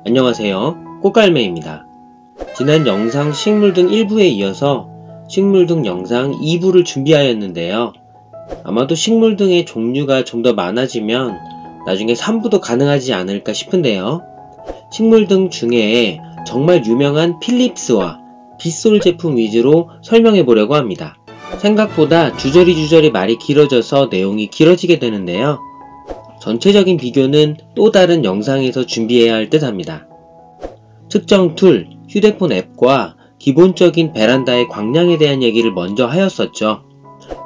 안녕하세요, 꽃갈매입니다. 지난 영상 식물등 1부에 이어서 식물등 영상 2부를 준비하였는데요. 아마도 식물등의 종류가 좀 더 많아지면 나중에 3부도 가능하지 않을까 싶은데요. 식물등 중에 정말 유명한 필립스와 빗솔 제품 위주로 설명해 보려고 합니다. 생각보다 주저리 말이 길어져서 내용이 길어지게 되는데요. 전체적인 비교는 또 다른 영상에서 준비해야 할 듯 합니다. 측정 툴, 휴대폰 앱과 기본적인 베란다의 광량에 대한 얘기를 먼저 하였었죠.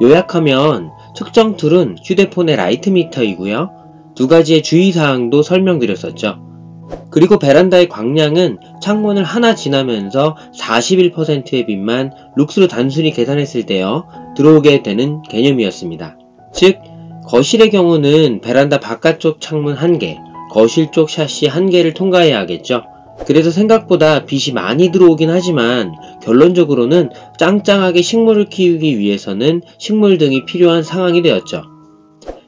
요약하면 측정 툴은 휴대폰의 라이트 미터이고요. 두 가지의 주의사항도 설명드렸었죠. 그리고 베란다의 광량은 창문을 하나 지나면서 41%의 빛만 룩스로 단순히 계산했을 때요 들어오게 되는 개념이었습니다. 즉 거실의 경우는 베란다 바깥쪽 창문 1개, 거실 쪽 샤시 1개를 통과해야 하겠죠. 그래서 생각보다 빛이 많이 들어오긴 하지만 결론적으로는 짱짱하게 식물을 키우기 위해서는 식물등이 필요한 상황이 되었죠.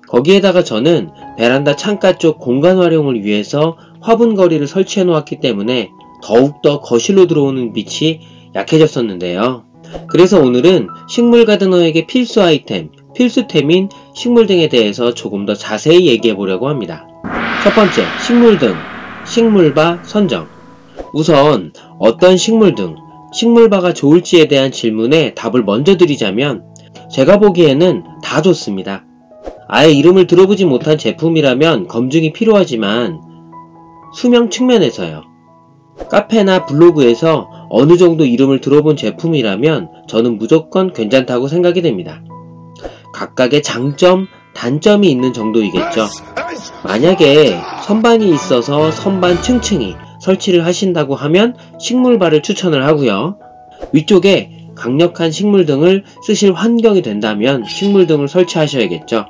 거기에다가 저는 베란다 창가 쪽 공간 활용을 위해서 화분거리를 설치해 놓았기 때문에 더욱더 거실로 들어오는 빛이 약해졌었는데요. 그래서 오늘은 식물 가드너에게 필수 아이템, 필수템인 식물등에 대해서 조금 더 자세히 얘기해 보려고 합니다. 첫 번째, 식물등, 식물바 선정. 우선 어떤 식물등, 식물바가 좋을지에 대한 질문에 답을 먼저 드리자면 제가 보기에는 다 좋습니다. 아예 이름을 들어보지 못한 제품이라면 검증이 필요하지만 수명 측면에서요. 카페나 블로그에서 어느 정도 이름을 들어본 제품이라면 저는 무조건 괜찮다고 생각이 됩니다. 각각의 장점, 단점이 있는 정도이겠죠. 만약에 선반이 있어서 선반 층층이 설치를 하신다고 하면 식물바를 추천을 하고요. 위쪽에 강력한 식물등을 쓰실 환경이 된다면 식물등을 설치하셔야겠죠.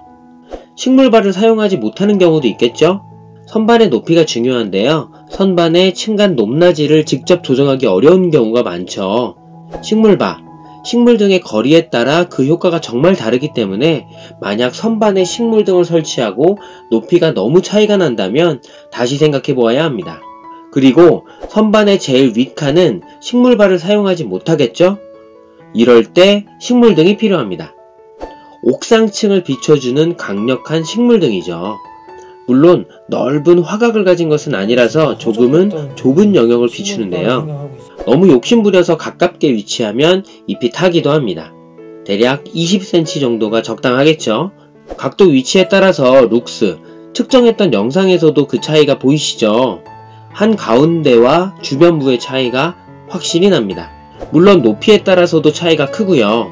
식물바를 사용하지 못하는 경우도 있겠죠. 선반의 높이가 중요한데요. 선반의 층간 높낮이를 직접 조정하기 어려운 경우가 많죠. 식물바, 식물등의 거리에 따라 그 효과가 정말 다르기 때문에 만약 선반에 식물등을 설치하고 높이가 너무 차이가 난다면 다시 생각해 보아야 합니다. 그리고 선반의 제일 윗칸은 식물바를 사용하지 못하겠죠? 이럴 때 식물등이 필요합니다. 옥상층을 비춰주는 강력한 식물등이죠. 물론 넓은 화각을 가진 것은 아니라서 조금은 좁은 영역을 비추는데요. 너무 욕심부려서 가깝게 위치하면 잎이 타기도 합니다. 대략 20cm 정도가 적당하겠죠. 각도 위치에 따라서 룩스, 측정했던 영상에서도 그 차이가 보이시죠? 한가운데와 주변부의 차이가 확실히 납니다. 물론 높이에 따라서도 차이가 크고요.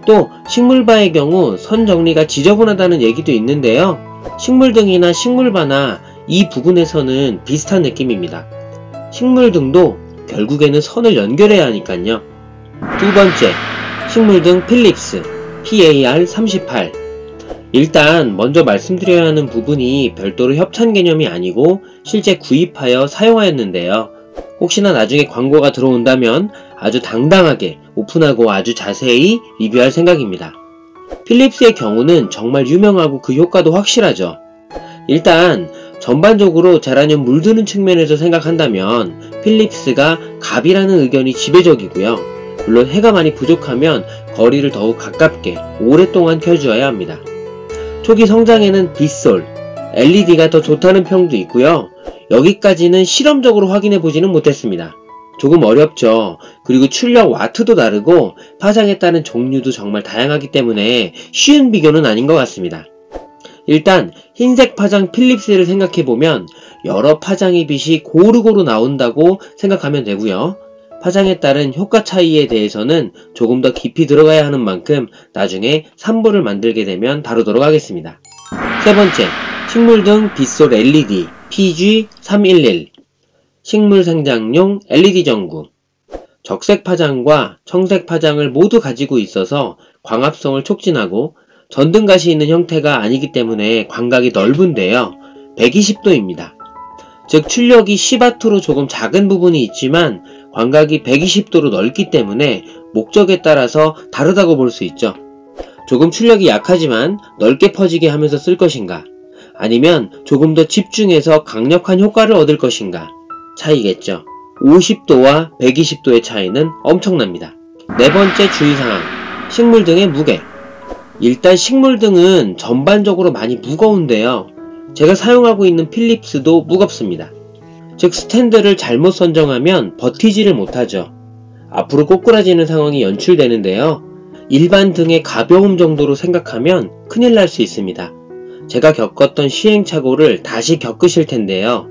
또 식물바의 경우 선 정리가 지저분하다는 얘기도 있는데요. 식물등이나 식물바나 이 부분에서는 비슷한 느낌입니다. 식물등도 결국에는 선을 연결해야 하니깐요. 두 번째, 식물등 필립스 PAR38. 일단 먼저 말씀드려야 하는 부분이 별도로 협찬 개념이 아니고 실제 구입하여 사용하였는데요. 혹시나 나중에 광고가 들어온다면 아주 당당하게 오픈하고 아주 자세히 리뷰할 생각입니다. 필립스의 경우는 정말 유명하고 그 효과도 확실하죠. 일단 전반적으로 제라늄 물드는 측면에서 생각한다면 필립스가 갑이라는 의견이 지배적이고요. 물론 해가 많이 부족하면 거리를 더욱 가깝게 오랫동안 켜주어야 합니다. 초기 성장에는 빗솔, LED가 더 좋다는 평도 있고요. 여기까지는 실험적으로 확인해 보지는 못했습니다. 조금 어렵죠. 그리고 출력 와트도 다르고 파장에 따른 종류도 정말 다양하기 때문에 쉬운 비교는 아닌 것 같습니다. 일단 흰색 파장 필립스를 생각해보면 여러 파장의 빛이 고루고루 나온다고 생각하면 되고요. 파장에 따른 효과 차이에 대해서는 조금 더 깊이 들어가야 하는 만큼 나중에 3부를 만들게 되면 다루도록 하겠습니다. 세 번째, 식물등 빗솔 LED PG311 식물 생장용 LED 전구. 적색 파장과 청색 파장을 모두 가지고 있어서 광합성을 촉진하고 전등갓이 있는 형태가 아니기 때문에 광각이 넓은데요. 120도입니다. 즉 출력이 10W로 조금 작은 부분이 있지만 광각이 120도로 넓기 때문에 목적에 따라서 다르다고 볼 수 있죠. 조금 출력이 약하지만 넓게 퍼지게 하면서 쓸 것인가, 아니면 조금 더 집중해서 강력한 효과를 얻을 것인가, 차이겠죠. 50도와 120도의 차이는 엄청납니다. 네 번째 주의사항, 식물등의 무게. 일단 식물등은 전반적으로 많이 무거운데요. 제가 사용하고 있는 필립스도 무겁습니다. 즉 스탠드를 잘못 선정하면 버티지를 못하죠. 앞으로 꼬꾸라지는 상황이 연출되는데요. 일반 등의 가벼움 정도로 생각하면 큰일 날 수 있습니다. 제가 겪었던 시행착오를 다시 겪으실 텐데요.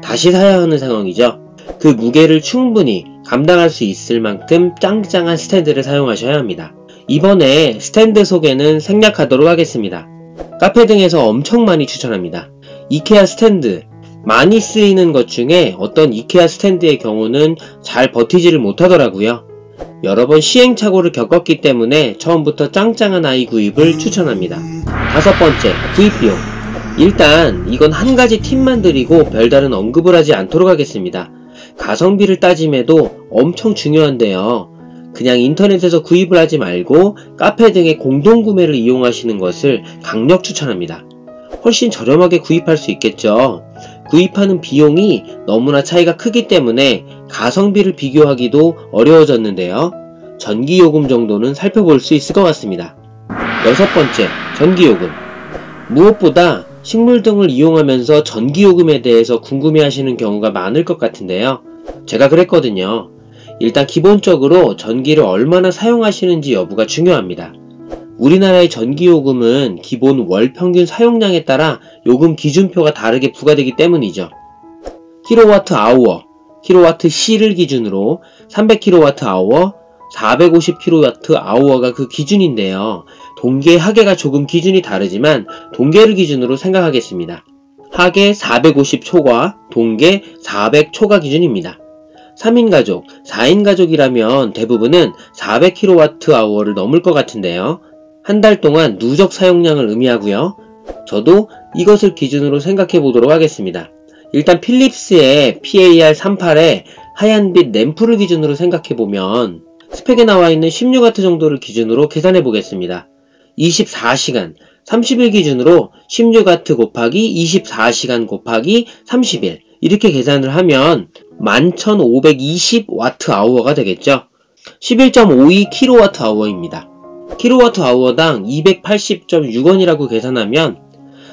다시 사야 하는 상황이죠. 그 무게를 충분히 감당할 수 있을 만큼 짱짱한 스탠드를 사용하셔야 합니다. 이번에 스탠드 소개는 생략하도록 하겠습니다. 카페 등에서 엄청 많이 추천합니다. 이케아 스탠드, 많이 쓰이는 것 중에 어떤 이케아 스탠드의 경우는 잘 버티지를 못하더라고요. 여러 번 시행착오를 겪었기 때문에 처음부터 짱짱한 아이 구입을 추천합니다. 다섯 번째, 구입 비용. 일단 이건 한 가지 팁만 드리고 별다른 언급을 하지 않도록 하겠습니다. 가성비를 따짐에도 엄청 중요한데요. 그냥 인터넷에서 구입을 하지 말고 카페 등의 공동구매를 이용하시는 것을 강력 추천합니다. 훨씬 저렴하게 구입할 수 있겠죠. 구입하는 비용이 너무나 차이가 크기 때문에 가성비를 비교하기도 어려워졌는데요. 전기요금 정도는 살펴볼 수 있을 것 같습니다. 여섯 번째, 전기요금. 무엇보다 식물등을 이용하면서 전기요금에 대해서 궁금해하시는 경우가 많을 것 같은데요. 제가 그랬거든요. 일단 기본적으로 전기를 얼마나 사용하시는지 여부가 중요합니다. 우리나라의 전기요금은 기본 월 평균 사용량에 따라 요금 기준표가 다르게 부과되기 때문이죠. kWh, kWh를 기준으로 300kWh, 450kWh가 그 기준인데요. 동계 하계가 조금 기준이 다르지만 동계를 기준으로 생각하겠습니다. 하계 450초과 동계 400초가 기준입니다. 3인 가족, 4인 가족이라면 대부분은 400kWh를 넘을 것 같은데요. 한 달 동안 누적 사용량을 의미하고요. 저도 이것을 기준으로 생각해 보도록 하겠습니다. 일단 필립스의 PAR38의 하얀빛 램프를 기준으로 생각해 보면 스펙에 나와 있는 16W 정도를 기준으로 계산해 보겠습니다. 24시간, 30일 기준으로 16W 곱하기 24시간 곱하기 30일 이렇게 계산을 하면 11,520Wh가 되겠죠. 11.52kWh입니다. kWh당 280.6원이라고 계산하면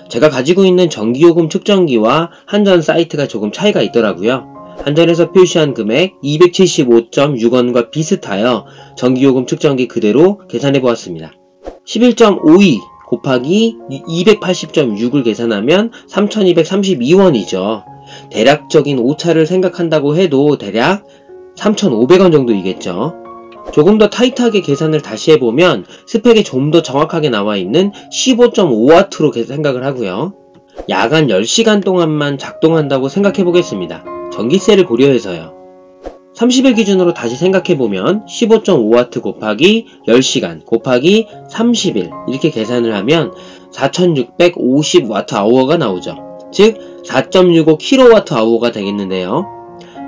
제가 가지고 있는 전기요금 측정기와 한전 사이트가 조금 차이가 있더라고요. 한전에서 표시한 금액 275.6원과 비슷하여 전기요금 측정기 그대로 계산해 보았습니다. 11.52 곱하기 280.6을 계산하면 3,232원이죠. 대략적인 오차를 생각한다고 해도 대략 3,500원 정도이겠죠. 조금 더 타이트하게 계산을 다시 해보면 스펙이 좀 더 정확하게 나와 있는 15.5W로 생각을 하고요. 야간 10시간 동안만 작동한다고 생각해 보겠습니다. 전기세를 고려해서요. 30일 기준으로 다시 생각해보면 15.5W 곱하기 10시간 곱하기 30일 이렇게 계산을 하면 4650Wh가 나오죠. 즉 4.65kWh가 되겠는데요.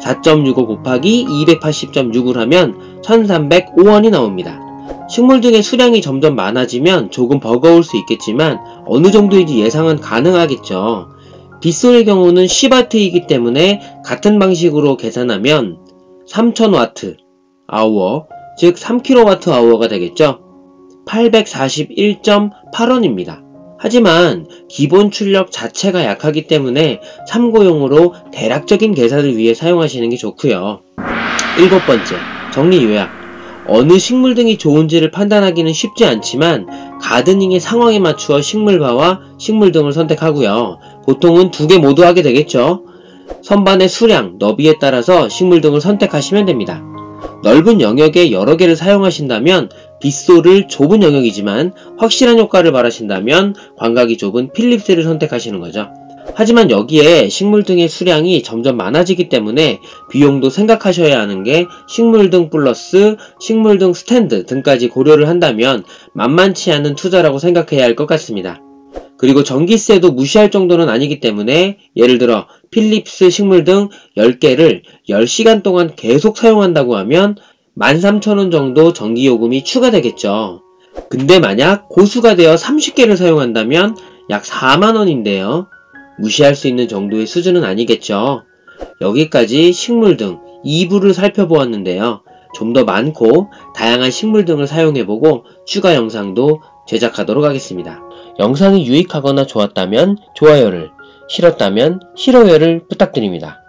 4.65 곱하기 280.6을 하면 1305원이 나옵니다. 식물 등의 수량이 점점 많아지면 조금 버거울 수 있겠지만 어느 정도인지 예상은 가능하겠죠. 빗솔의 경우는 10W이기 때문에 같은 방식으로 계산하면 3000W, 즉 3kWh가 되겠죠. 841.8원입니다. 하지만 기본 출력 자체가 약하기 때문에 참고용으로 대략적인 계산을 위해 사용하시는 게 좋고요. 일곱 번째, 정리 요약. 어느 식물등이 좋은지를 판단하기는 쉽지 않지만 가드닝의 상황에 맞추어 식물바와 식물등을 선택하고요. 보통은 두 개 모두 하게 되겠죠. 선반의 수량, 너비에 따라서 식물등을 선택하시면 됩니다. 넓은 영역에 여러 개를 사용하신다면 빗솔을 좁은 영역이지만 확실한 효과를 바라신다면 광각이 좁은 필립스를 선택하시는 거죠. 하지만 여기에 식물등의 수량이 점점 많아지기 때문에 비용도 생각하셔야 하는 게 식물등 플러스 식물등 스탠드 등까지 고려를 한다면 만만치 않은 투자라고 생각해야 할 것 같습니다. 그리고 전기세도 무시할 정도는 아니기 때문에 예를 들어 필립스 식물등 10개를 10시간 동안 계속 사용한다고 하면 13,000원 정도 전기요금이 추가되겠죠. 근데 만약 고수가 되어 30개를 사용한다면 약 4만원인데요. 무시할 수 있는 정도의 수준은 아니겠죠. 여기까지 식물 등 2부를 살펴보았는데요. 좀 더 많고 다양한 식물 등을 사용해보고 추가 영상도 제작하도록 하겠습니다. 영상이 유익하거나 좋았다면 좋아요를, 싫었다면 싫어요를 부탁드립니다.